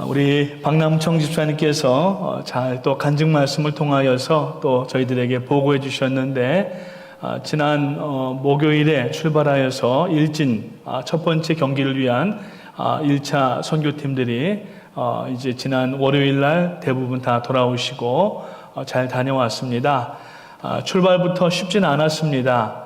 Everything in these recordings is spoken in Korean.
우리 박남청 집사님께서 잘 또 간증 말씀을 통하여서 또 저희들에게 보고해 주셨는데, 지난 목요일에 출발하여서 일진 첫 번째 경기를 위한 1차 선교팀들이 이제 지난 월요일 날 대부분 다 돌아오시고 잘 다녀왔습니다. 출발부터 쉽지는 않았습니다.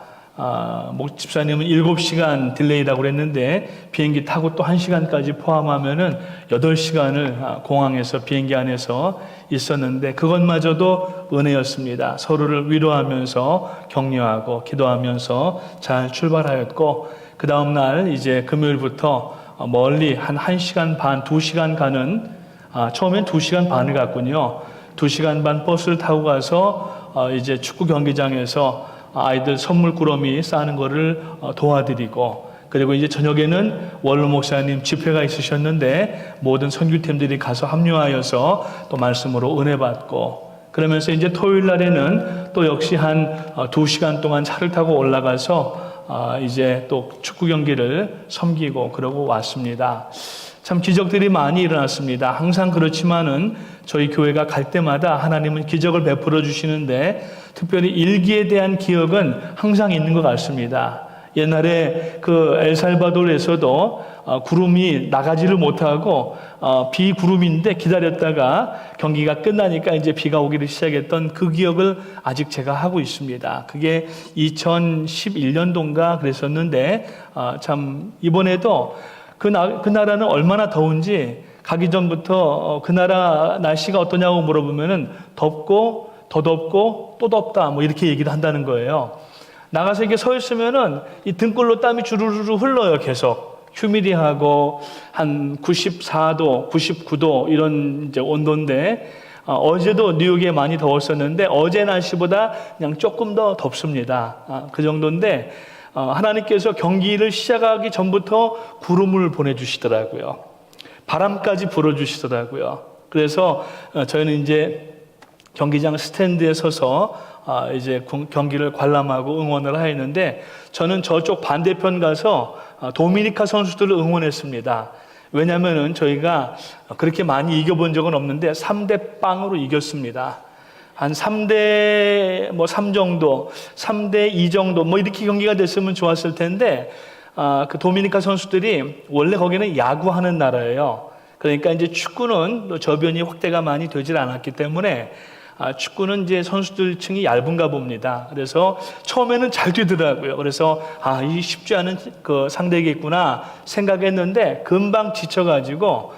목 집사님은 7시간 딜레이라고 그랬는데 비행기 타고 또 1시간까지 포함하면은 8시간을 공항에서 비행기 안에서 있었는데 그것마저도 은혜였습니다. 서로를 위로하면서 격려하고 기도하면서 잘 출발하였고, 그 다음 날 이제 금요일부터 멀리 한 1시간 반, 2시간 가는, 처음엔 2시간 반을 갔군요. 2시간 반 버스를 타고 가서 이제 축구 경기장에서 아이들 선물 꾸러미 싸는 거를 도와드리고, 그리고 이제 저녁에는 원로 목사님 집회가 있으셨는데 모든 선교팀들이 가서 합류하여서 또 말씀으로 은혜 받고, 그러면서 이제 토요일 날에는 또 역시 한 2시간 동안 차를 타고 올라가서 이제 또 축구 경기를 섬기고 그러고 왔습니다. 참 기적들이 많이 일어났습니다. 항상 그렇지만은 저희 교회가 갈 때마다 하나님은 기적을 베풀어 주시는데 특별히 일기에 대한 기억은 항상 있는 것 같습니다. 옛날에 그 엘살바도르에서도 구름이 나가지를 못하고 비구름인데 기다렸다가 경기가 끝나니까 이제 비가 오기를 시작했던 그 기억을 아직 제가 하고 있습니다. 그게 2011년도인가 그랬었는데 참 이번에도 그 나라는 얼마나 더운지 가기 전부터 그 나라 날씨가 어떠냐고 물어보면은 덥고 더 덥고 또 덥다 뭐 이렇게 얘기를 한다는 거예요. 나가서 이렇게 서 있으면은 이 등골로 땀이 주르르 흘러요. 계속 휴미디하고 한 94도, 99도 이런 이제 온도인데 어제도 뉴욕에 많이 더웠었는데 어제 날씨보다 그냥 조금 더 덥습니다. 그 정도인데 하나님께서 경기를 시작하기 전부터 구름을 보내주시더라고요. 바람까지 불어주시더라고요. 그래서 저희는 이제 경기장 스탠드에 서서 이제 경기를 관람하고 응원을 하였는데, 저는 저쪽 반대편 가서 도미니카 선수들을 응원했습니다. 왜냐하면은 저희가 그렇게 많이 이겨본 적은 없는데 3대 0으로 이겼습니다. 한 3대 3 정도, 3대 2 정도 뭐 이렇게 경기가 됐으면 좋았을 텐데 그 도미니카 선수들이 원래 거기는 야구하는 나라예요. 그러니까 이제 축구는 저변이 확대가 많이 되질 않았기 때문에 축구는 이제 선수들 층이 얇은가 봅니다. 그래서 처음에는 잘 뛰더라고요. 그래서 이 쉽지 않은 그 상대겠구나 생각했는데 금방 지쳐가지고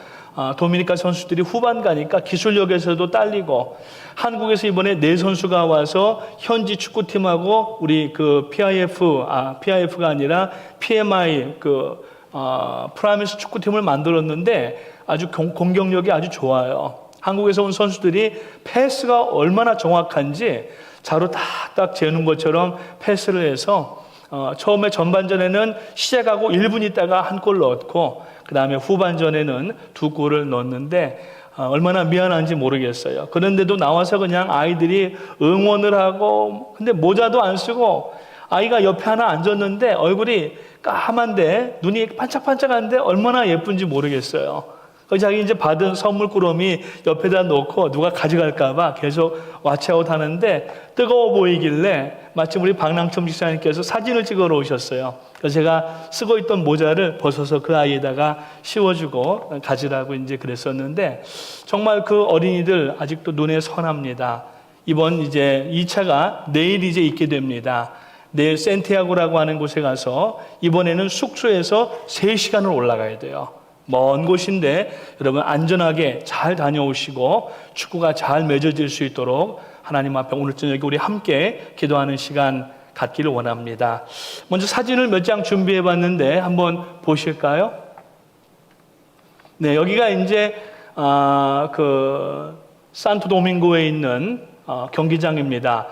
도미니카 선수들이 후반 가니까 기술력에서도 딸리고, 한국에서 이번에 4선수가 와서 현지 축구팀하고 우리 그 PIF가 아니라 PMI 프라미스 축구팀을 만들었는데 아주 공격력이 아주 좋아요. 한국에서 온 선수들이 패스가 얼마나 정확한지 자로 딱 재는 것처럼 패스를 해서 처음에 전반전에는 시작하고 1분 있다가 한 골 넣었고, 그 다음에 후반전에는 2골을 넣었는데 얼마나 미안한지 모르겠어요. 그런데도 나와서 그냥 아이들이 응원을 하고, 근데 모자도 안 쓰고 아이가 옆에 하나 앉았는데 얼굴이 까만데 눈이 반짝반짝한데 얼마나 예쁜지 모르겠어요. 자기 이제 받은 선물 꾸러미 옆에다 놓고 누가 가져갈까봐 계속 왓츠아웃 하는데 뜨거워 보이길래 마침 우리 박남청 집사님께서 사진을 찍어 놓으셨어요. 그래서 제가 쓰고 있던 모자를 벗어서 그 아이에다가 씌워주고 가지라고 이제 그랬었는데, 정말 그 어린이들 아직도 눈에 선합니다. 이번 이제 2차가 내일 이제 있게 됩니다. 내일 센티아고라고 하는 곳에 가서 이번에는 숙소에서 3시간을 올라가야 돼요. 먼 곳인데 여러분 안전하게 잘 다녀오시고 축구가 잘 맺어질 수 있도록 하나님 앞에 오늘 저녁에 우리 함께 기도하는 시간 갖기를 원합니다. 먼저 사진을 몇 장 준비해 봤는데 한번 보실까요? 네, 여기가 이제 그 산토도밍고에 있는 경기장입니다.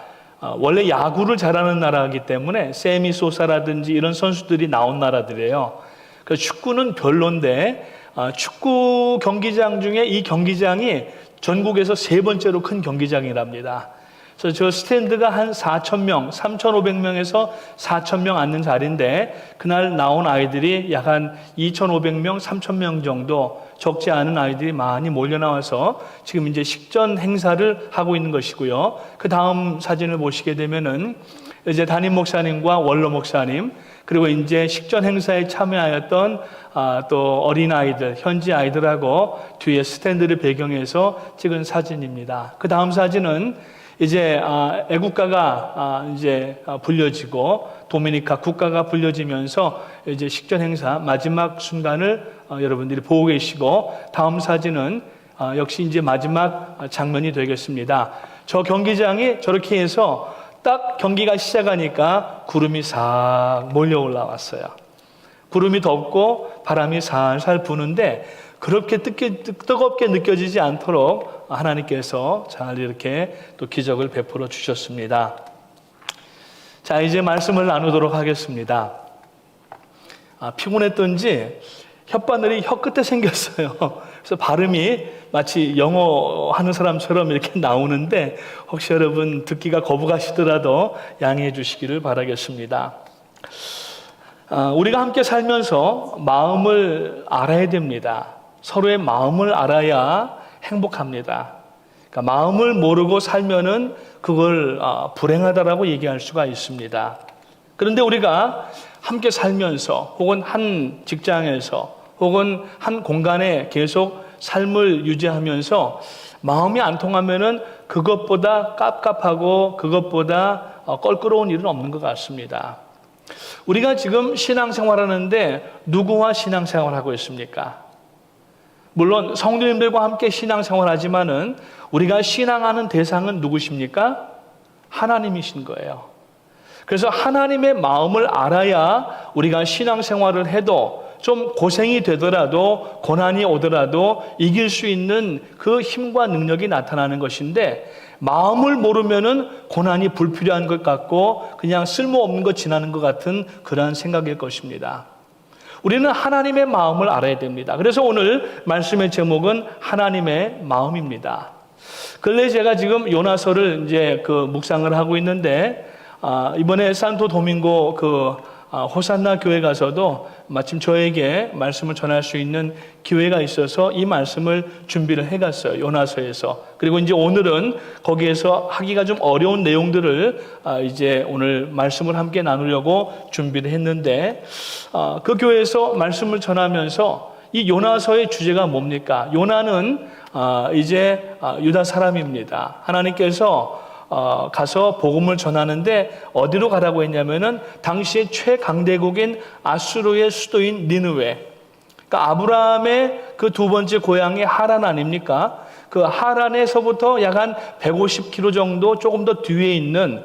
원래 야구를 잘하는 나라이기 때문에 세미 소사라든지 이런 선수들이 나온 나라들이에요. 축구는 별론데 축구 경기장 중에 이 경기장이 전국에서 3번째로 큰 경기장이랍니다. 그래서 저 스탠드가 한 4,000명, 3,500명에서 4,000명 앉는 자리인데 그날 나온 아이들이 약 한 2,500명, 3,000명 정도 적지 않은 아이들이 많이 몰려 나와서 지금 이제 식전 행사를 하고 있는 것이고요. 그 다음 사진을 보시게 되면은 이제 담임 목사님과 원로 목사님 그리고 이제 식전 행사에 참여하였던 또 어린 아이들, 현지 아이들하고 뒤에 스탠드를 배경해서 찍은 사진입니다. 그 다음 사진은 이제 애국가가 이제 불려지고 도미니카 국가가 불려지면서 이제 식전 행사 마지막 순간을 여러분들이 보고 계시고 다음 사진은 역시 이제 마지막 장면이 되겠습니다. 저 경기장이 저렇게 해서 딱 경기가 시작하니까 구름이 싹 몰려 올라왔어요. 구름이 덥고 바람이 살살 부는데 그렇게 뜨겁게 느껴지지 않도록 하나님께서 잘 이렇게 또 기적을 베풀어 주셨습니다. 자, 이제 말씀을 나누도록 하겠습니다. 피곤했던지 혓바늘이 혀 끝에 생겼어요. 그래서 발음이 마치 영어 하는 사람처럼 이렇게 나오는데 혹시 여러분 듣기가 거부가시더라도 양해해 주시기를 바라겠습니다. 우리가 함께 살면서 마음을 알아야 됩니다. 서로의 마음을 알아야 행복합니다. 그러니까 마음을 모르고 살면은 그걸 불행하다라고 얘기할 수가 있습니다. 그런데 우리가 함께 살면서 혹은 한 직장에서 혹은 한 공간에 계속 삶을 유지하면서 마음이 안 통하면은 그것보다 깝깝하고 그것보다 껄끄러운 일은 없는 것 같습니다. 우리가 지금 신앙생활하는데 누구와 신앙생활하고 있습니까? 물론 성도님들과 함께 신앙생활하지만은 우리가 신앙하는 대상은 누구십니까? 하나님이신 거예요. 그래서 하나님의 마음을 알아야 우리가 신앙생활을 해도 좀 고생이 되더라도 고난이 오더라도 이길 수 있는 그 힘과 능력이 나타나는 것인데 마음을 모르면은 고난이 불필요한 것 같고 그냥 쓸모없는 것 지나는 것 같은 그러한 생각일 것입니다. 우리는 하나님의 마음을 알아야 됩니다. 그래서 오늘 말씀의 제목은 하나님의 마음입니다. 근래 제가 지금 요나서를 이제 묵상을 하고 있는데 이번에 산토 도밍고 호산나 교회 가서도 마침 저에게 말씀을 전할 수 있는 기회가 있어서 이 말씀을 준비를 해갔어요. 요나서에서. 그리고 이제 오늘은 거기에서 하기가 좀 어려운 내용들을 이제 오늘 말씀을 함께 나누려고 준비를 했는데 그 교회에서 말씀을 전하면서 이 요나서의 주제가 뭡니까? 요나는 이제 유다 사람입니다. 하나님께서 가서 복음을 전하는데 어디로 가라고 했냐면은 당시의 최강대국인 아수르의 수도인 니느웨. 그러니까 아브라함의 그 두 번째 고향이 하란 아닙니까? 그 하란에서부터 약 한 150km 정도 조금 더 뒤에 있는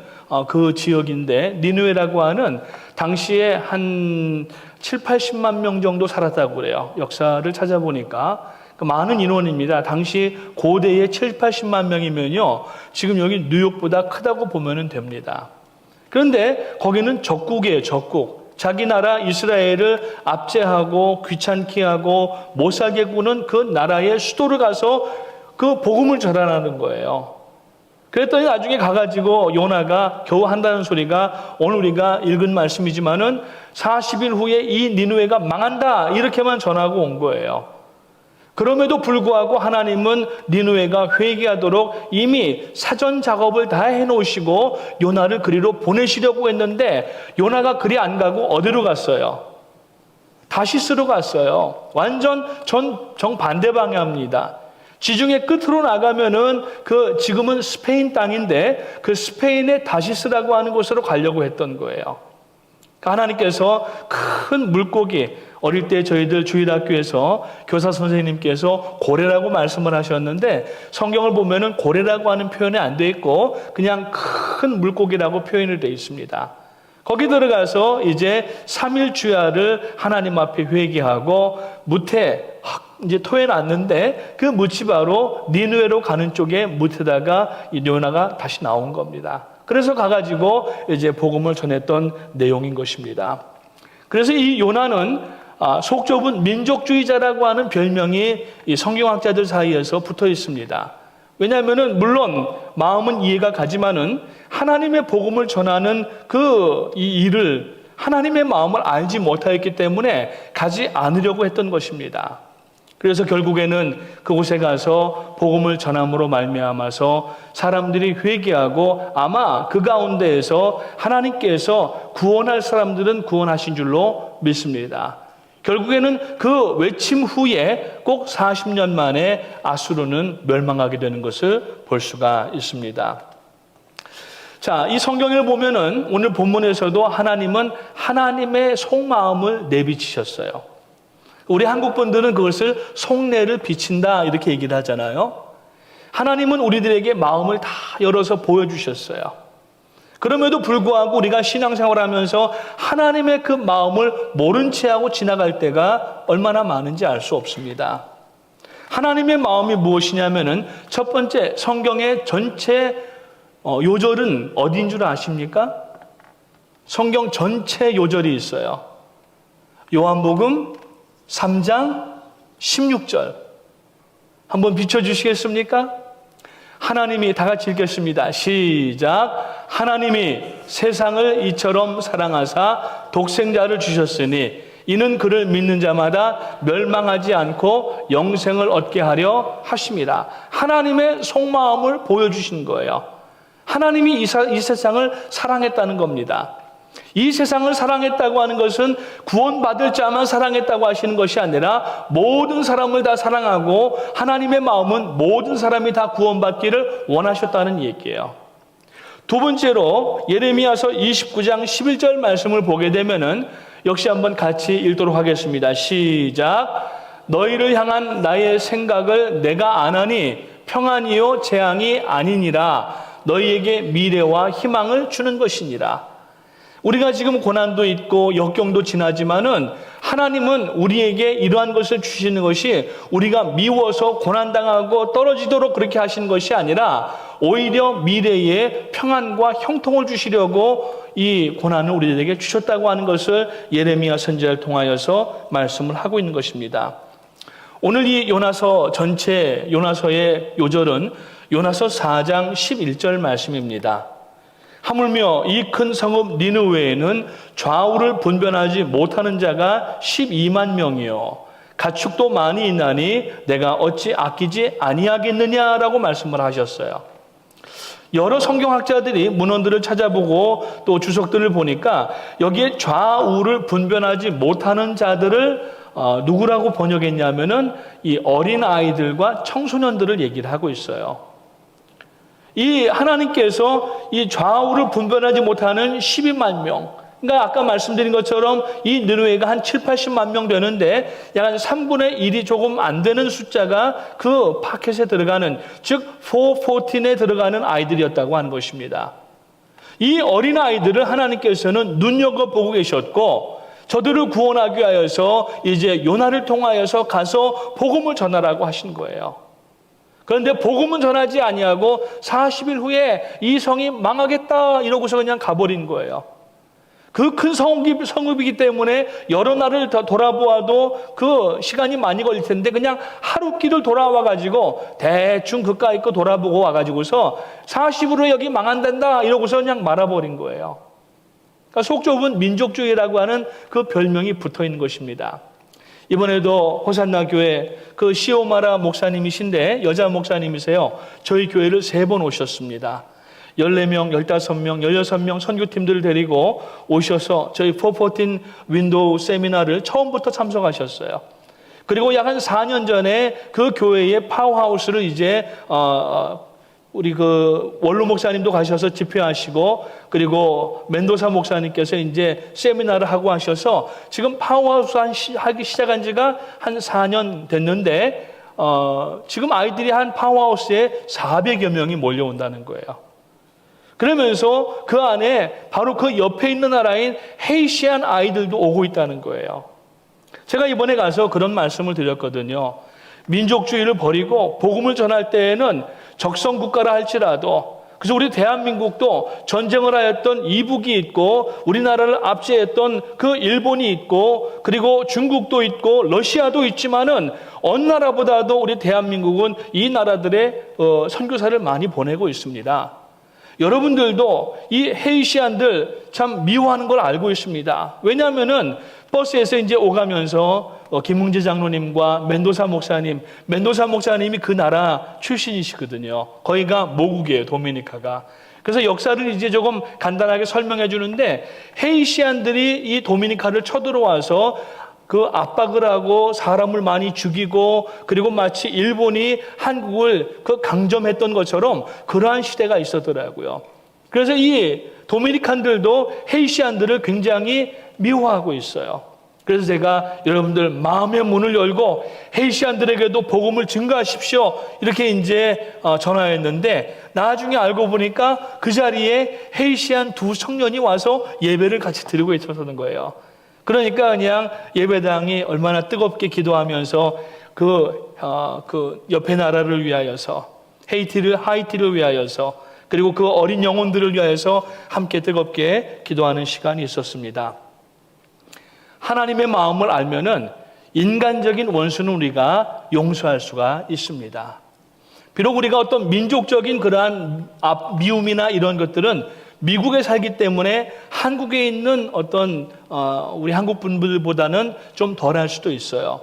그 지역인데 니느웨라고 하는 당시에 한 7, 80만 명 정도 살았다고 그래요. 역사를 찾아보니까. 많은 인원입니다. 당시 고대의 7, 80만 명이면요. 지금 여기 뉴욕보다 크다고 보면 됩니다. 그런데 거기는 적국이에요. 적국. 자기 나라 이스라엘을 압제하고 귀찮게 하고 못 살게 구는 그 나라의 수도를 가서 그 복음을 전하는 거예요. 그랬더니 나중에 가가지고 요나가 겨우 한다는 소리가 오늘 우리가 읽은 말씀이지만은 40일 후에 이 니느웨가 망한다. 이렇게만 전하고 온 거예요. 그럼에도 불구하고 하나님은 니느웨가 회개하도록 이미 사전 작업을 다 해놓으시고 요나를 그리로 보내시려고 했는데 요나가 그리 안 가고 어디로 갔어요? 다시스로 갔어요. 완전 정반대 방향입니다. 지중해 끝으로 나가면은 지금은 스페인 땅인데 그 스페인의 다시스라고 하는 곳으로 가려고 했던 거예요. 하나님께서 큰 물고기, 어릴 때 저희들 주일학교에서 교사 선생님께서 고래라고 말씀을 하셨는데 성경을 보면은 고래라고 하는 표현이 안 돼 있고 그냥 큰 물고기라고 표현이 되어 있습니다. 거기 들어가서 이제 3일 주야를 하나님 앞에 회개하고 무태 이제 토해 놨는데 그 묻이 바로 니느웨로 가는 쪽에 묻에다가 이 요나가 다시 나온 겁니다. 그래서 가가지고 이제 복음을 전했던 내용인 것입니다. 그래서 이 요나는 속 좁은 민족주의자라고 하는 별명이 이 성경학자들 사이에서 붙어 있습니다. 왜냐하면은 물론 마음은 이해가 가지만은 하나님의 복음을 전하는 이 일을 하나님의 마음을 알지 못하였기 때문에 가지 않으려고 했던 것입니다. 그래서 결국에는 그곳에 가서 복음을 전함으로 말미암아서 사람들이 회개하고 아마 그 가운데에서 하나님께서 구원할 사람들은 구원하신 줄로 믿습니다. 결국에는 그 외침 후에 꼭 40년 만에 아수르는 멸망하게 되는 것을 볼 수가 있습니다. 자, 이 성경을 보면은 오늘 본문에서도 하나님은 하나님의 속마음을 내비치셨어요. 우리 한국 분들은 그것을 속내를 비친다 이렇게 얘기를 하잖아요. 하나님은 우리들에게 마음을 다 열어서 보여주셨어요. 그럼에도 불구하고 우리가 신앙생활하면서 하나님의 그 마음을 모른 채 하고 지나갈 때가 얼마나 많은지 알 수 없습니다. 하나님의 마음이 무엇이냐면은 첫 번째 성경의 전체 요절은 어디인 줄 아십니까? 성경 전체 요절이 있어요. 요한복음 3장 16절 한번 비춰주시겠습니까? 하나님이 다 같이 읽겠습니다. 시작. 하나님이 세상을 이처럼 사랑하사 독생자를 주셨으니 이는 그를 믿는 자마다 멸망하지 않고 영생을 얻게 하려 하심이라. 하나님의 속마음을 보여주신 거예요. 하나님이 이 세상을 사랑했다는 겁니다. 이 세상을 사랑했다고 하는 것은 구원받을 자만 사랑했다고 하시는 것이 아니라 모든 사람을 다 사랑하고 하나님의 마음은 모든 사람이 다 구원받기를 원하셨다는 얘기예요. 두 번째로 예레미야서 29장 11절 말씀을 보게 되면은 역시 한번 같이 읽도록 하겠습니다. 시작. 너희를 향한 나의 생각을 내가 아나니 평안이요 재앙이 아니니라. 너희에게 미래와 희망을 주는 것이니라. 우리가 지금 고난도 있고 역경도 지나지만은 하나님은 우리에게 이러한 것을 주시는 것이 우리가 미워서 고난당하고 떨어지도록 그렇게 하시는 것이 아니라 오히려 미래에 평안과 형통을 주시려고 이 고난을 우리에게 주셨다고 하는 것을 예레미야 선지자를 통하여서 말씀을 하고 있는 것입니다. 오늘 이 요나서 전체 요나서의 요절은 요나서 4장 11절 말씀입니다. 하물며 이 큰 성읍 니느웨에는 좌우를 분별하지 못하는 자가 12만 명이요 가축도 많이 있나니 내가 어찌 아끼지 아니하겠느냐라고 말씀을 하셨어요. 여러 성경학자들이 문헌들을 찾아보고 또 주석들을 보니까 여기에 좌우를 분별하지 못하는 자들을 누구라고 번역했냐면은 이 어린 아이들과 청소년들을 얘기를 하고 있어요. 이 하나님께서 이 좌우를 분별하지 못하는 12만 명, 그러니까 아까 말씀드린 것처럼 이 느느웨가 한 7, 80만 명 되는데 약 한 3분의 1이 조금 안 되는 숫자가 그 파켓에 들어가는, 즉 414에 들어가는 아이들이었다고 하는 것입니다. 이 어린 아이들을 하나님께서는 눈여겨보고 계셨고 저들을 구원하기 위하여서 이제 요나를 통하여서 가서 복음을 전하라고 하신 거예요. 그런데 복음은 전하지 아니하고 40일 후에 이 성이 망하겠다 이러고서 그냥 가버린 거예요. 그 큰 성읍이기 때문에 여러 날을 더 돌아보아도 그 시간이 많이 걸릴 텐데 그냥 하루 길을 돌아와가지고 대충 그까이 거 돌아보고 와가지고서 40일 후에 여기 망한단다 이러고서 그냥 말아버린 거예요. 그러니까 속 좁은 민족주의라고 하는 그 별명이 붙어있는 것입니다. 이번에도 호산나 교회 그 시오마라 목사님이신데 여자 목사님이세요. 저희 교회를 3번 오셨습니다. 14명, 15명, 16명 선교팀들을 데리고 오셔서 저희 414 윈도우 세미나를 처음부터 참석하셨어요. 그리고 약 한 4년 전에 그 교회의 파워하우스를 이제 우리 그 원로 목사님도 가셔서 집회하시고 그리고 멘도사 목사님께서 이제 세미나를 하고 하셔서 지금 파워하우스 하기 시작한 지가 한 4년 됐는데 지금 아이들이 한 파워하우스에 400여 명이 몰려온다는 거예요. 그러면서 그 안에 바로 그 옆에 있는 나라인 헤이시안 아이들도 오고 있다는 거예요. 제가 이번에 가서 그런 말씀을 드렸거든요. 민족주의를 버리고 복음을 전할 때에는 적성국가라 할지라도 그래서 우리 대한민국도 전쟁을 하였던 이북이 있고 우리나라를 압제했던 그 일본이 있고 그리고 중국도 있고 러시아도 있지만은 어느 나라보다도 우리 대한민국은 이 나라들의 선교사를 많이 보내고 있습니다. 여러분들도 이 헤이시안들 참 미워하는 걸 알고 있습니다. 왜냐하면은 버스에서 이제 오가면서 김흥재 장로님과 멘도사 목사님이 그 나라 출신이시거든요. 거기가 모국이에요, 도미니카가. 그래서 역사를 이제 조금 간단하게 설명해 주는데 헤이시안들이 이 도미니카를 쳐들어와서 그 압박을 하고 사람을 많이 죽이고 그리고 마치 일본이 한국을 그 강점했던 것처럼 그러한 시대가 있었더라고요. 그래서 이 도미니칸들도 헤이시안들을 굉장히 미워하고 있어요. 그래서 제가 여러분들 마음의 문을 열고 헤이시안들에게도 복음을 증거하십시오 이렇게 이제 전화했는데 나중에 알고 보니까 그 자리에 헤이시안 두 청년이 와서 예배를 같이 드리고 있었던 거예요. 그러니까 그냥 예배당이 얼마나 뜨겁게 기도하면서 그 옆에 나라를 위하여서 하이티를 위하여서 그리고 그 어린 영혼들을 위하여서 함께 뜨겁게 기도하는 시간이 있었습니다. 하나님의 마음을 알면은 인간적인 원수는 우리가 용서할 수가 있습니다. 비록 우리가 어떤 민족적인 그러한 미움이나 이런 것들은 미국에 살기 때문에 한국에 있는 어떤 우리 한국 분들보다는 좀 덜할 수도 있어요.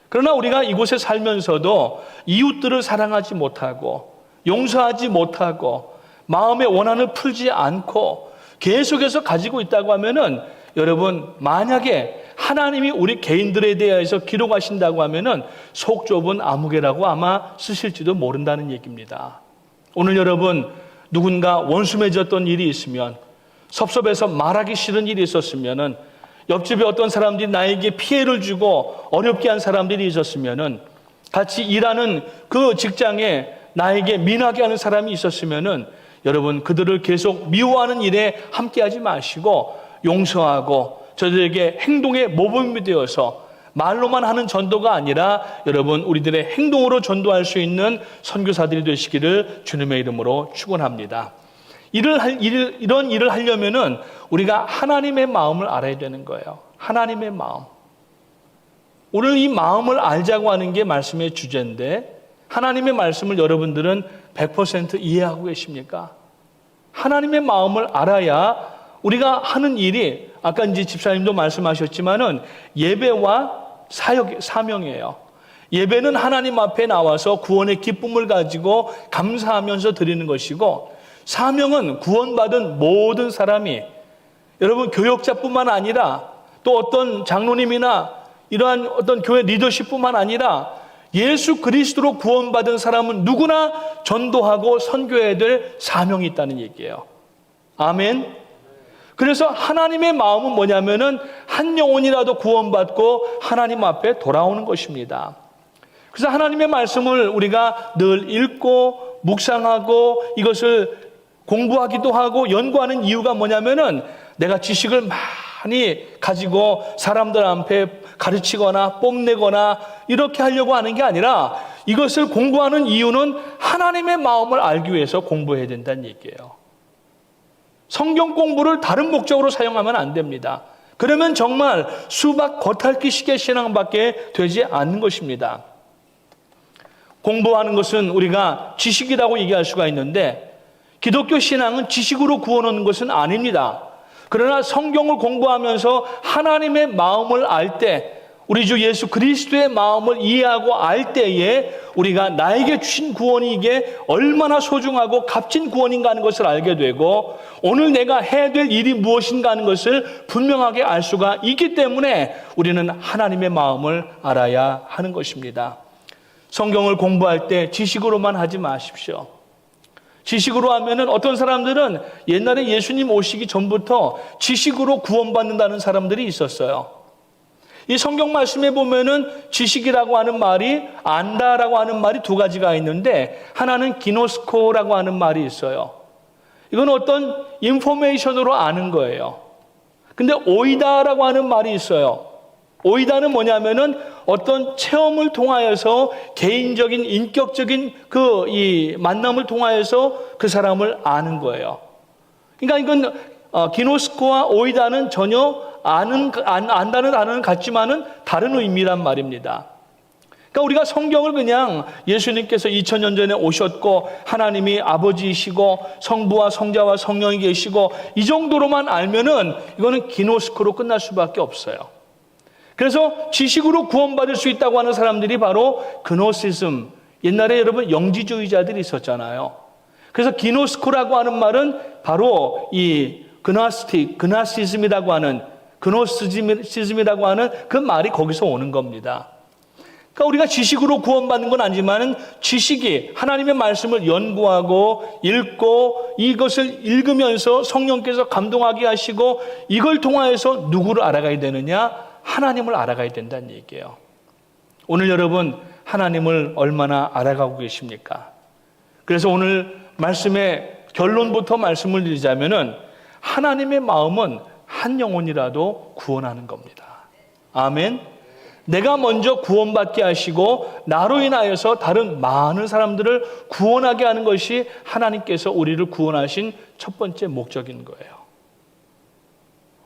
그러나 우리가 이곳에 살면서도 이웃들을 사랑하지 못하고 용서하지 못하고 마음의 원한을 풀지 않고 계속해서 가지고 있다고 하면은 여러분 만약에 하나님이 우리 개인들에 대해서 기록하신다고 하면은 속 좁은 아무개라고 아마 쓰실지도 모른다는 얘기입니다. 오늘 여러분 누군가 원수 맺었던 일이 있으면 섭섭해서 말하기 싫은 일이 있었으면은 옆집에 어떤 사람들이 나에게 피해를 주고 어렵게 한 사람들이 있었으면은 같이 일하는 그 직장에 나에게 민하게 하는 사람이 있었으면은 여러분 그들을 계속 미워하는 일에 함께하지 마시고 용서하고 저들에게 행동의 모범이 되어서 말로만 하는 전도가 아니라 여러분 우리들의 행동으로 전도할 수 있는 선교사들이 되시기를 주님의 이름으로 축원합니다. 이런 일을 하려면은 우리가 하나님의 마음을 알아야 되는 거예요. 하나님의 마음. 오늘 이 마음을 알자고 하는 게 말씀의 주제인데 하나님의 말씀을 여러분들은 100% 이해하고 계십니까? 하나님의 마음을 알아야 우리가 하는 일이 아까 이제 집사님도 말씀하셨지만은 예배와 사명이에요. 예배는 하나님 앞에 나와서 구원의 기쁨을 가지고 감사하면서 드리는 것이고 사명은 구원받은 모든 사람이 여러분 교역자뿐만 아니라 또 어떤 장로님이나 이러한 어떤 교회 리더십뿐만 아니라 예수 그리스도로 구원받은 사람은 누구나 전도하고 선교해야 될 사명이 있다는 얘기예요. 아멘. 그래서 하나님의 마음은 뭐냐면은 한 영혼이라도 구원받고 하나님 앞에 돌아오는 것입니다. 그래서 하나님의 말씀을 우리가 늘 읽고 묵상하고 이것을 공부하기도 하고 연구하는 이유가 뭐냐면은 내가 지식을 많이 가지고 사람들 앞에 가르치거나 뽐내거나 이렇게 하려고 하는 게 아니라 이것을 공부하는 이유는 하나님의 마음을 알기 위해서 공부해야 된다는 얘기예요. 성경 공부를 다른 목적으로 사용하면 안 됩니다. 그러면 정말 수박 겉핥기식의 신앙밖에 되지 않는 것입니다. 공부하는 것은 우리가 지식이라고 얘기할 수가 있는데 기독교 신앙은 지식으로 구원 얻는 것은 아닙니다. 그러나 성경을 공부하면서 하나님의 마음을 알 때 우리 주 예수 그리스도의 마음을 이해하고 알 때에 우리가 나에게 주신 구원이 이게 얼마나 소중하고 값진 구원인가 하는 것을 알게 되고 오늘 내가 해야 될 일이 무엇인가 하는 것을 분명하게 알 수가 있기 때문에 우리는 하나님의 마음을 알아야 하는 것입니다. 성경을 공부할 때 지식으로만 하지 마십시오. 지식으로 하면은 어떤 사람들은 옛날에 예수님 오시기 전부터 지식으로 구원받는다는 사람들이 있었어요. 이 성경 말씀에 보면은 지식이라고 하는 말이 안다라고 하는 말이 두 가지가 있는데 하나는 기노스코라고 하는 말이 있어요. 이건 어떤 인포메이션으로 아는 거예요. 근데 오이다라고 하는 말이 있어요. 오이다는 뭐냐면은 어떤 체험을 통하여서 개인적인 인격적인 이 만남을 통하여서 그 사람을 아는 거예요. 그러니까 이건 기노스코와 오이다는 전혀 안다는 단어는 같지만은 다른 의미란 말입니다. 그러니까 우리가 성경을 그냥 예수님께서 2000년 전에 오셨고 하나님이 아버지이시고 성부와 성자와 성령이 계시고 이 정도로만 알면은 이거는 기노스코로 끝날 수밖에 없어요. 그래서 지식으로 구원받을 수 있다고 하는 사람들이 바로 그노시즘, 옛날에 여러분 영지주의자들이 있었잖아요. 그래서 기노스코라고 하는 말은 바로 이 그나시즘이라고 하는 그노시즘이라고 하는 그 말이 거기서 오는 겁니다. 그러니까 우리가 지식으로 구원받는 건 아니지만 지식이 하나님의 말씀을 연구하고 읽고 이것을 읽으면서 성령께서 감동하게 하시고 이걸 통하여서 누구를 알아가야 되느냐? 하나님을 알아가야 된다는 얘기예요. 오늘 여러분 하나님을 얼마나 알아가고 계십니까? 그래서 오늘 말씀의 결론부터 말씀을 드리자면은 하나님의 마음은 한 영혼이라도 구원하는 겁니다. 아멘. 내가 먼저 구원받게 하시고 나로 인하여서 다른 많은 사람들을 구원하게 하는 것이 하나님께서 우리를 구원하신 첫 번째 목적인 거예요.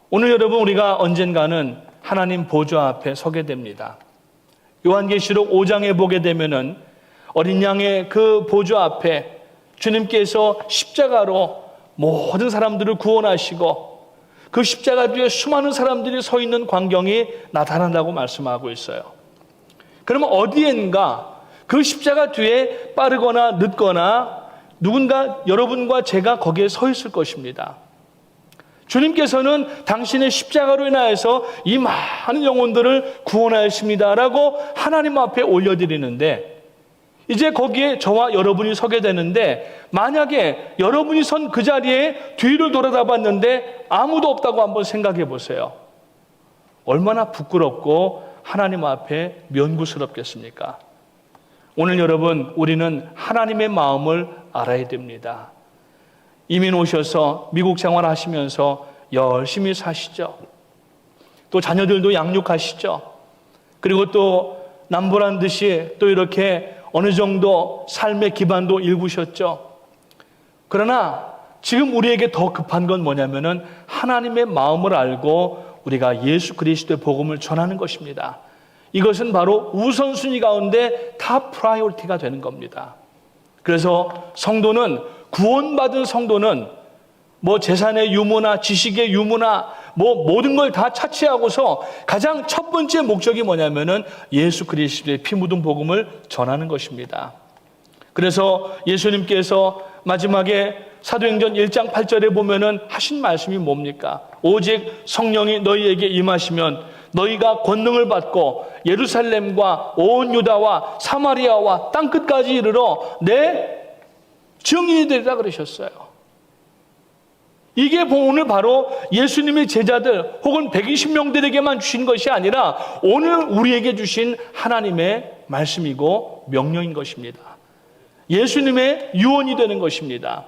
오늘 여러분 우리가 언젠가는 하나님 보좌 앞에 서게 됩니다. 요한계시록 5장에 보게 되면은 어린 양의 그 보좌 앞에 주님께서 십자가로 모든 사람들을 구원하시고 그 십자가 뒤에 수많은 사람들이 서 있는 광경이 나타난다고 말씀하고 있어요. 그러면 어디엔가 그 십자가 뒤에 빠르거나 늦거나 누군가 여러분과 제가 거기에 서 있을 것입니다. 주님께서는 당신의 십자가로 인하여서 이 많은 영혼들을 구원하였습니다라고 하나님 앞에 올려드리는데 이제 거기에 저와 여러분이 서게 되는데 만약에 여러분이 선 그 자리에 뒤를 돌아다 봤는데 아무도 없다고 한번 생각해 보세요. 얼마나 부끄럽고 하나님 앞에 면구스럽겠습니까? 오늘 여러분 우리는 하나님의 마음을 알아야 됩니다. 이민 오셔서 미국 생활하시면서 열심히 사시죠. 또 자녀들도 양육하시죠. 그리고 또 남보란 듯이 또 이렇게 어느 정도 삶의 기반도 일구셨죠. 그러나 지금 우리에게 더 급한 건 뭐냐면은 하나님의 마음을 알고 우리가 예수 그리스도의 복음을 전하는 것입니다. 이것은 바로 우선순위 가운데 탑 프라이오리티가 되는 겁니다. 그래서 성도는 구원받은 성도는 뭐 재산의 유무나 지식의 유무나 뭐 모든 걸 다 차치하고서 가장 첫 번째 목적이 뭐냐면은 예수 그리스도의 피 묻은 복음을 전하는 것입니다. 그래서 예수님께서 마지막에 사도행전 1장 8절에 보면은 하신 말씀이 뭡니까? 오직 성령이 너희에게 임하시면 너희가 권능을 받고 예루살렘과 온 유다와 사마리아와 땅끝까지 이르러 내 증인이 되리라 그러셨어요. 이게 오늘 바로 예수님의 제자들 혹은 120명들에게만 주신 것이 아니라 오늘 우리에게 주신 하나님의 말씀이고 명령인 것입니다. 예수님의 유언이 되는 것입니다.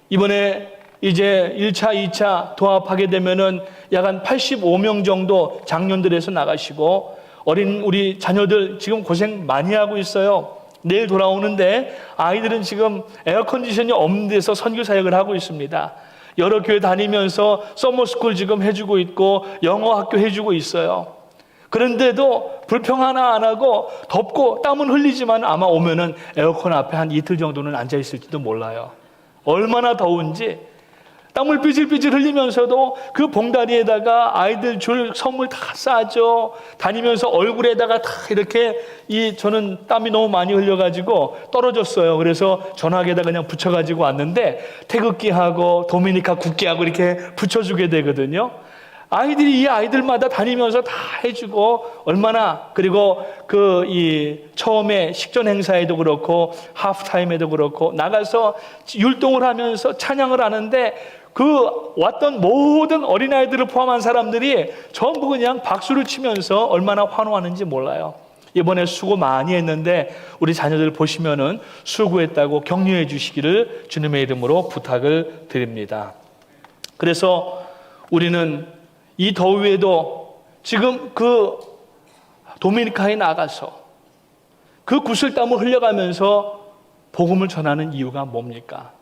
이번에 이제 1차, 2차 도합하게 되면은 약 한 85명 정도 장년들에서 나가시고 어린 우리 자녀들 지금 고생 많이 하고 있어요. 내일 돌아오는데 아이들은 지금 에어컨디션이 없는 데서 선교 사역을 하고 있습니다. 여러 교회 다니면서 서머스쿨 지금 해주고 있고 영어 학교 해주고 있어요. 그런데도 불평 하나 안 하고 덥고 땀은 흘리지만 아마 오면은 에어컨 앞에 한 이틀 정도는 앉아 있을지도 몰라요. 얼마나 더운지 땀을 삐질삐질 흘리면서도 그 봉다리에다가 아이들 줄 선물 다 싸죠. 다니면서 얼굴에다가 다 이렇게 저는 땀이 너무 많이 흘려가지고 떨어졌어요. 그래서 전화기에다 그냥 붙여가지고 왔는데 태극기하고 도미니카 국기하고 이렇게 붙여주게 되거든요. 아이들이 이 아이들마다 다니면서 다 해주고 얼마나 그리고 처음에 식전 행사에도 그렇고 하프타임에도 그렇고 나가서 율동을 하면서 찬양을 하는데 그 왔던 모든 어린아이들을 포함한 사람들이 전부 그냥 박수를 치면서 얼마나 환호하는지 몰라요. 이번에 수고 많이 했는데 우리 자녀들 보시면은 수고했다고 격려해 주시기를 주님의 이름으로 부탁을 드립니다. 그래서 우리는 이 더위에도 지금 도미니카에 나가서 그 구슬땀을 흘려가면서 복음을 전하는 이유가 뭡니까?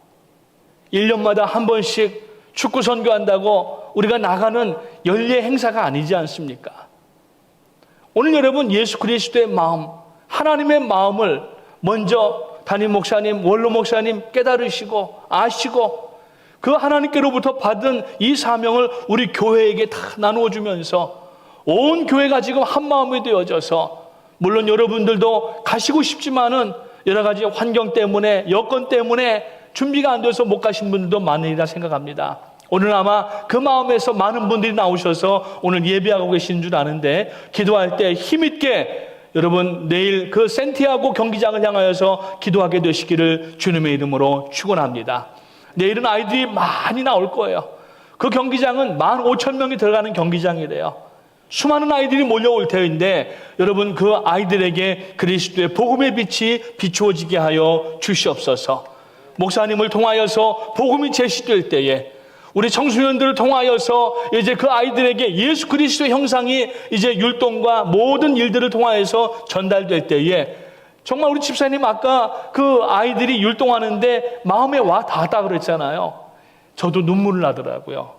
1년마다 한 번씩 축구 선교한다고 우리가 나가는 연례 행사가 아니지 않습니까? 오늘 여러분 예수 그리스도의 마음, 하나님의 마음을 먼저 담임 목사님, 원로 목사님 깨달으시고 아시고 그 하나님께로부터 받은 이 사명을 우리 교회에게 다 나누어 주면서 온 교회가 지금 한 마음이 되어져서, 물론 여러분들도 가시고 싶지만은 여러 가지 환경 때문에, 여건 때문에 준비가 안 돼서 못 가신 분들도 많으리라 생각합니다. 오늘 아마 그 마음에서 많은 분들이 나오셔서 오늘 예배하고 계신 줄 아는데, 기도할 때 힘있게 여러분 내일 그 센티아고 경기장을 향하여서 기도하게 되시기를 주님의 이름으로 축원합니다. 내일은 아이들이 많이 나올 거예요. 그 경기장은 15,000명이 들어가는 경기장이래요. 수많은 아이들이 몰려올 터인데 여러분 그 아이들에게 그리스도의 복음의 빛이 비추어지게 하여 주시옵소서. 목사님을 통하여서 복음이 제시될 때에, 우리 청소년들을 통하여서 이제 그 아이들에게 예수 그리스도의 형상이 이제 율동과 모든 일들을 통하여서 전달될 때에, 정말 우리 집사님 아까 그 아이들이 율동하는데 마음에 와 닿았다 그랬잖아요. 저도 눈물 나더라고요.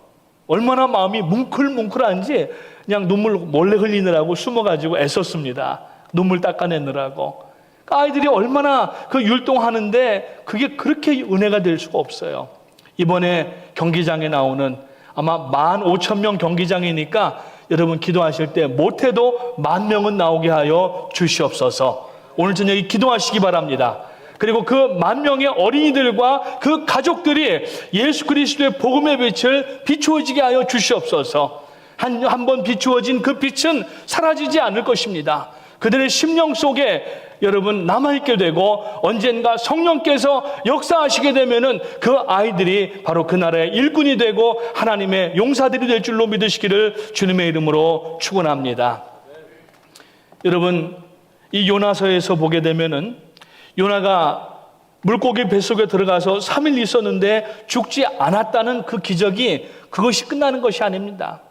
얼마나 마음이 뭉클뭉클한지 그냥 눈물 몰래 흘리느라고 숨어가지고 애썼습니다. 눈물 닦아내느라고. 아이들이 얼마나 그 율동하는데 그게 그렇게 은혜가 될 수가 없어요. 이번에 경기장에 나오는 아마 15,000명 경기장이니까 여러분 기도하실 때 못해도 10,000명은 나오게 하여 주시옵소서. 오늘 저녁에 기도하시기 바랍니다. 그리고 그 10,000명의 어린이들과 그 가족들이 예수 그리스도의 복음의 빛을 비추어지게 하여 주시옵소서. 한 번 비추어진 그 빛은 사라지지 않을 것입니다. 그들의 심령 속에 여러분 남아있게 되고, 언젠가 성령께서 역사하시게 되면은 그 아이들이 바로 그 나라의 일꾼이 되고 하나님의 용사들이 될 줄로 믿으시기를 주님의 이름으로 축원합니다. 여러분 이 요나서에서 보게 되면은 요나가 물고기 뱃속에 들어가서 3일 있었는데 죽지 않았다는 그 기적이, 그것이 끝나는 것이 아닙니다.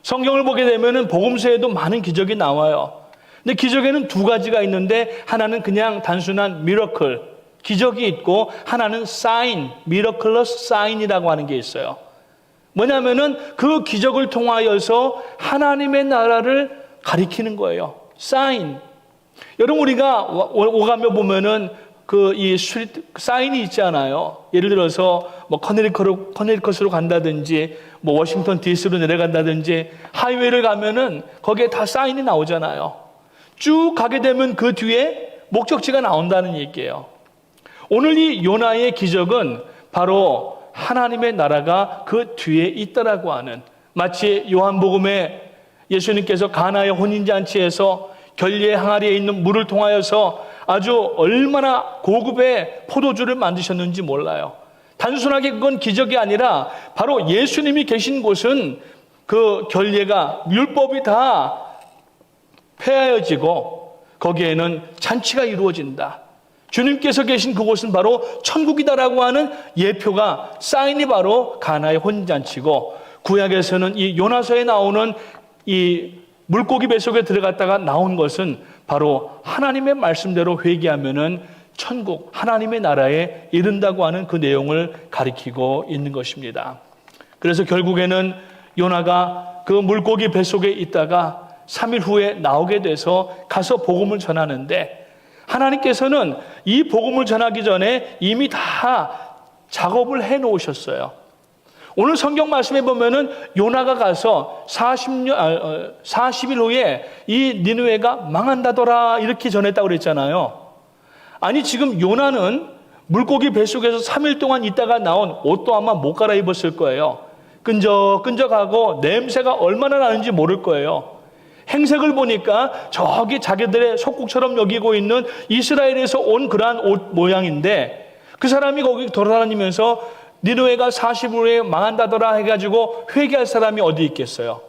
성경을 보게 되면은 복음서에도 많은 기적이 나와요. 근데 기적에는 두 가지가 있는데, 하나는 그냥 단순한 미러클, 기적이 있고, 하나는 사인, 미러클러스 사인이라고 하는 게 있어요. 뭐냐면은 그 기적을 통하여서 하나님의 나라를 가리키는 거예요. 사인. 여러분 우리가 오가며 보면은 그 이 사인이 있잖아요. 예를 들어서 뭐 커네리컷으로 간다든지, 뭐 워싱턴 DC로 내려간다든지, 하이웨이를 가면은 거기에 다 사인이 나오잖아요. 쭉 가게 되면 그 뒤에 목적지가 나온다는 얘기예요. 오늘 이 요나의 기적은 바로 하나님의 나라가 그 뒤에 있다라고 하는, 마치 요한복음에 예수님께서 가나의 혼인잔치에서 결례의 항아리에 있는 물을 통하여서 아주 얼마나 고급의 포도주를 만드셨는지 몰라요. 단순하게 그건 기적이 아니라 바로 예수님이 계신 곳은 그 결례가, 율법이 다 폐하여지고 거기에는 잔치가 이루어진다. 주님께서 계신 그곳은 바로 천국이다라고 하는 예표가, 사인이 바로 가나의 혼인잔치고, 구약에서는 이 요나서에 나오는 이 물고기 뱃속에 들어갔다가 나온 것은 바로 하나님의 말씀대로 회개하면은 천국, 하나님의 나라에 이른다고 하는 그 내용을 가리키고 있는 것입니다. 그래서 결국에는 요나가 그 물고기 뱃속에 있다가 3일 후에 나오게 돼서 가서 복음을 전하는데, 하나님께서는 이 복음을 전하기 전에 이미 다 작업을 해 놓으셨어요. 오늘 성경 말씀에 보면은 요나가 가서 40일 후에 이 니느웨가 망한다더라 이렇게 전했다고 그랬잖아요. 아니 지금 요나는 물고기 뱃속에서 3일 동안 있다가 나온 옷도 아마 못 갈아입었을 거예요. 끈적끈적하고 냄새가 얼마나 나는지 모를 거예요. 행색을 보니까 저기 자기들의 속국처럼 여기고 있는 이스라엘에서 온 그러한 옷 모양인데, 그 사람이 거기 돌아다니면서 니느웨가 40일 후에 망한다더라 해가지고 회개할 사람이 어디 있겠어요.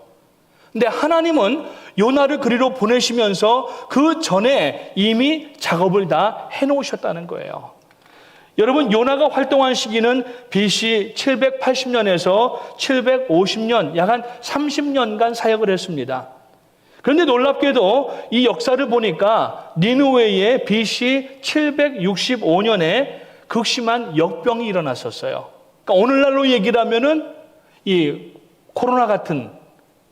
근데 하나님은 요나를 그리로 보내시면서 그 전에 이미 작업을 다 해놓으셨다는 거예요. 여러분 요나가 활동한 시기는 BC 780년에서 750년, 약 한 30년간 사역을 했습니다. 그런데 놀랍게도 이 역사를 보니까 니느웨에 BC 765년에 극심한 역병이 일어났었어요. 그러니까 오늘날로 얘기를 하면은 이 코로나 같은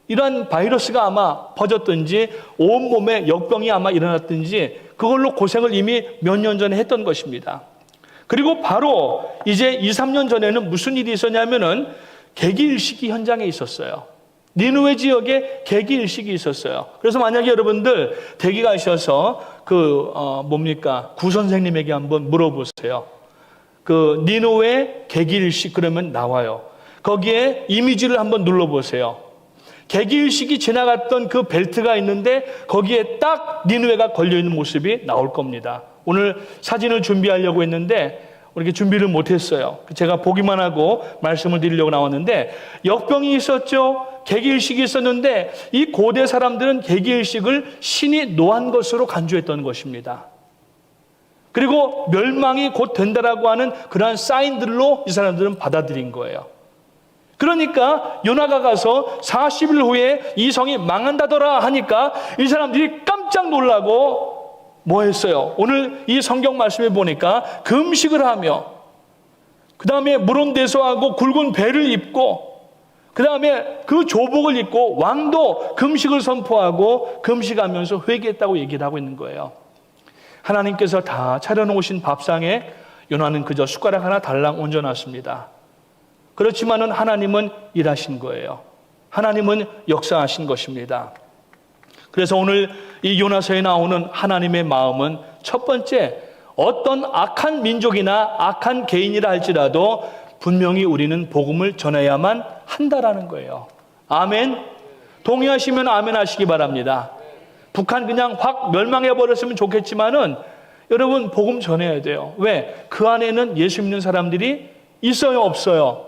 이러한 바이러스가 아마 퍼졌든지 온몸에 역병이 아마 일어났든지 그걸로 고생을 이미 몇 년 전에 했던 것입니다. 그리고 바로 이제 2, 3년 전에는 무슨 일이 있었냐면은 개기일식이 현장에 있었어요. 니느웨 지역에 개기일식이 있었어요. 그래서 만약에 여러분들 댁에 가셔서 구 선생님에게 한번 물어보세요. 니느웨 개기일식 그러면 나와요. 거기에 이미지를 한번 눌러보세요. 개기일식이 지나갔던 그 벨트가 있는데 거기에 딱 니느웨가 걸려있는 모습이 나올 겁니다. 오늘 사진을 준비하려고 했는데 이렇게 준비를 못했어요. 제가 보기만 하고 말씀을 드리려고 나왔는데 역병이 있었죠. 개기일식이 있었는데 이 고대 사람들은 개기일식을 신이 노한 것으로 간주했던 것입니다. 그리고 멸망이 곧 된다라고 하는 그러한 사인들로 이 사람들은 받아들인 거예요. 그러니까 요나가 가서 40일 후에 이 성이 망한다더라 하니까 이 사람들이 깜짝 놀라고 뭐 했어요? 오늘 이 성경 말씀에 보니까 금식을 하며 그 다음에 물온대소하고 굵은 배를 입고 그 다음에 그 조복을 입고 왕도 금식을 선포하고 금식하면서 회개했다고 얘기를 하고 있는 거예요. 하나님께서 다 차려놓으신 밥상에 요나는 그저 숟가락 하나 달랑 얹어놨습니다. 그렇지만은 하나님은 일하신 거예요. 하나님은 역사하신 것입니다. 그래서 오늘 이 요나서에 나오는 하나님의 마음은 첫 번째, 어떤 악한 민족이나 악한 개인이라 할지라도 분명히 우리는 복음을 전해야만 한다라는 거예요. 아멘. 동의하시면 아멘 하시기 바랍니다. 북한 그냥 확 멸망해 버렸으면 좋겠지만은 여러분 복음 전해야 돼요. 왜? 그 안에는 예수 믿는 사람들이 있어요, 없어요?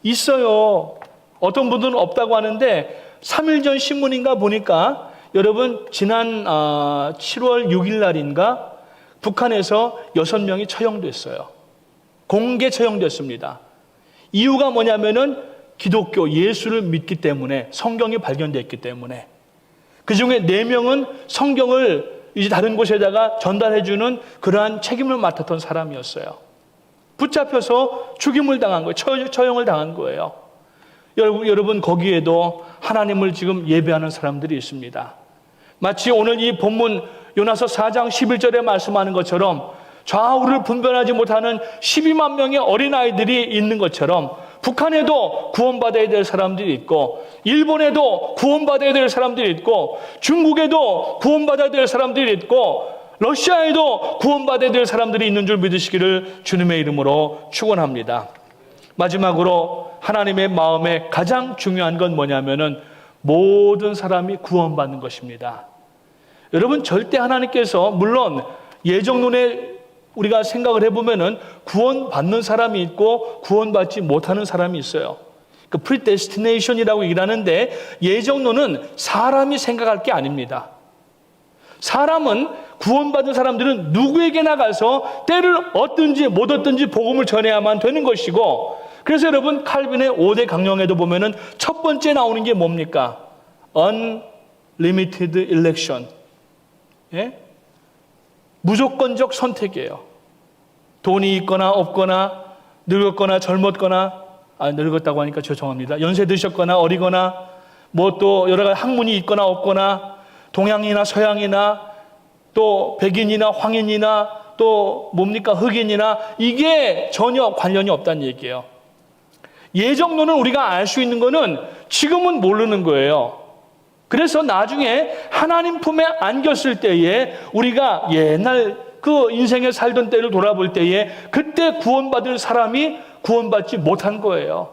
있어요. 어떤 분들은 없다고 하는데 3일 전 신문인가 보니까 여러분 지난 7월 6일 날인가 북한에서 6명이 처형됐어요. 공개 처형됐습니다. 이유가 뭐냐면은 기독교 예수를 믿기 때문에, 성경이 발견됐기 때문에. 그 중에 4명은 성경을 이제 다른 곳에다가 전달해주는 그러한 책임을 맡았던 사람이었어요. 붙잡혀서 죽임을 당한 거예요. 처형을 당한 거예요. 여러분 거기에도 하나님을 지금 예배하는 사람들이 있습니다. 마치 오늘 이 본문 요나서 4장 11절에 말씀하는 것처럼 좌우를 분별하지 못하는 12만 명의 어린아이들이 있는 것처럼 북한에도 구원받아야 될 사람들이 있고 일본에도 구원받아야 될 사람들이 있고 중국에도 구원받아야 될 사람들이 있고 러시아에도 구원받아야 될 사람들이 있는 줄 믿으시기를 주님의 이름으로 축원합니다. 마지막으로 하나님의 마음에 가장 중요한 건 뭐냐면은 모든 사람이 구원받는 것입니다. 여러분 절대 하나님께서 물론 예정론에 우리가 생각을 해보면은 구원받는 사람이 있고 구원받지 못하는 사람이 있어요. 그 predestination이라고 얘기를 하는데 예정론은 사람이 생각할 게 아닙니다. 사람은 구원받은 사람들은 누구에게나 가서 때를 얻든지 못 얻든지 복음을 전해야만 되는 것이고 그래서 여러분 칼빈의 5대 강령에도 보면은 첫 번째 나오는 게 뭡니까? Unlimited election. 예? 무조건적 선택이에요. 돈이 있거나 없거나 늙었거나 젊었거나 늙었다고 하니까 죄송합니다. 연세 드셨거나 어리거나 뭐 또 여러 가지 학문이 있거나 없거나 동양이나 서양이나 또 백인이나 황인이나 또 뭡니까 흑인이나 이게 전혀 관련이 없다는 얘기예요. 예정론은 우리가 알 수 있는 거는 지금은 모르는 거예요. 그래서 나중에 하나님 품에 안겼을 때에 우리가 옛날 그 인생에 살던 때를 돌아볼 때에 그때 구원받을 사람이 구원받지 못한 거예요.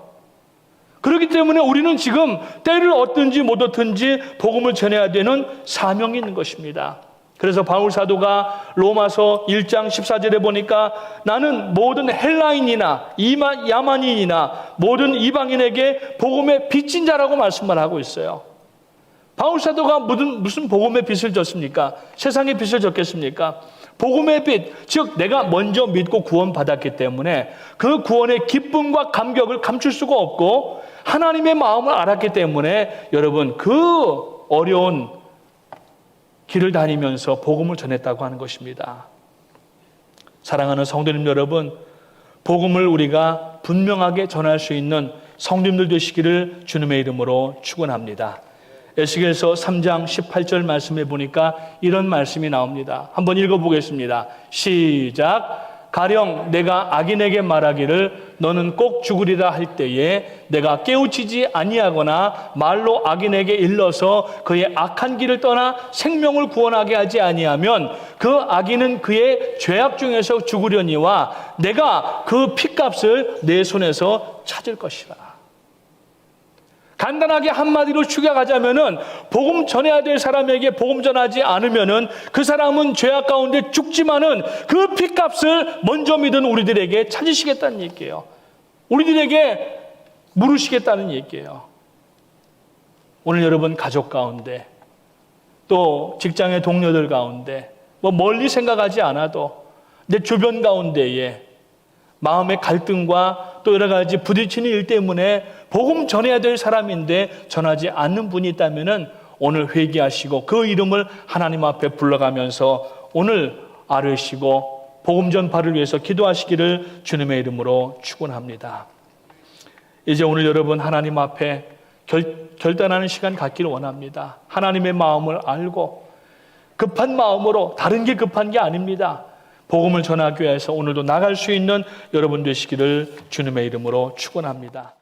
그렇기 때문에 우리는 지금 때를 얻든지 못 얻든지 복음을 전해야 되는 사명이 있는 것입니다. 그래서 바울 사도가 로마서 1장 14절에 보니까 나는 모든 헬라인이나 야만인이나 모든 이방인에게 복음의 빚진 자라고 말씀을 하고 있어요. 바울 사도가 무슨 복음의 빚을 졌습니까? 세상의 빚을 졌겠습니까? 복음의 빚, 즉 내가 먼저 믿고 구원받았기 때문에 그 구원의 기쁨과 감격을 감출 수가 없고 하나님의 마음을 알았기 때문에 여러분 그 어려운 길을 다니면서 복음을 전했다고 하는 것입니다. 사랑하는 성도님 여러분, 복음을 우리가 분명하게 전할 수 있는 성도님들 되시기를 주님의 이름으로 축원합니다. 에스겔서 3장 18절 말씀에 보니까 이런 말씀이 나옵니다. 한번 읽어보겠습니다. 시작. 가령 내가 악인에게 말하기를 너는 꼭 죽으리라 할 때에 내가 깨우치지 아니하거나 말로 악인에게 일러서 그의 악한 길을 떠나 생명을 구원하게 하지 아니하면 그 악인은 그의 죄악 중에서 죽으려니와 내가 그 핏값을 내 손에서 찾을 것이라. 간단하게 한마디로 축약하자면은 복음 전해야 될 사람에게 복음 전하지 않으면은 그 사람은 죄악 가운데 죽지만은 그 핏값을 먼저 믿은 우리들에게 찾으시겠다는 얘기예요. 우리들에게 물으시겠다는 얘기예요. 오늘 여러분 가족 가운데 또 직장의 동료들 가운데 뭐 멀리 생각하지 않아도 내 주변 가운데에 마음의 갈등과 또 여러 가지 부딪히는 일 때문에 복음 전해야 될 사람인데 전하지 않는 분이 있다면은 오늘 회개하시고 그 이름을 하나님 앞에 불러가면서 오늘 아뢰시고 복음 전파를 위해서 기도하시기를 주님의 이름으로 축원합니다. 이제 오늘 여러분 하나님 앞에 결단하는 시간 갖기를 원합니다. 하나님의 마음을 알고 급한 마음으로, 다른 게 급한 게 아닙니다. 복음을 전하기 위해서 오늘도 나갈 수 있는 여러분 되시기를 주님의 이름으로 축원합니다.